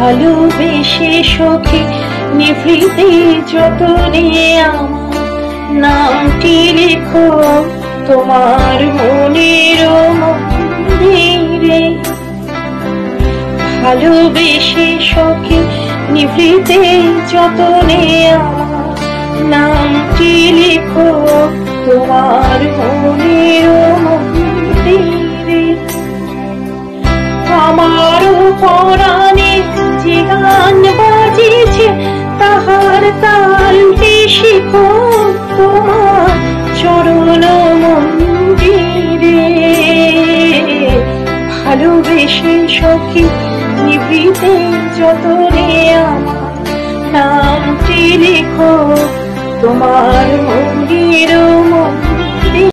ভালোবেসে সখী নিভৃতে যতনে আমার নামটি লিখো তোমার মনের মন্দিরে। ভালোবেসে সখী নিভৃতে যতনে আমার নামটি লিখো তোমার মনের মন্দিরে। আমার পরাণে যে গান বাজিছে তাহার তালটি শিখো তোমার চরণ মন্দিরে। ভালোবেসে সখী নিভৃতে যতনে আমার নামটি লিখো তোমার মন্দির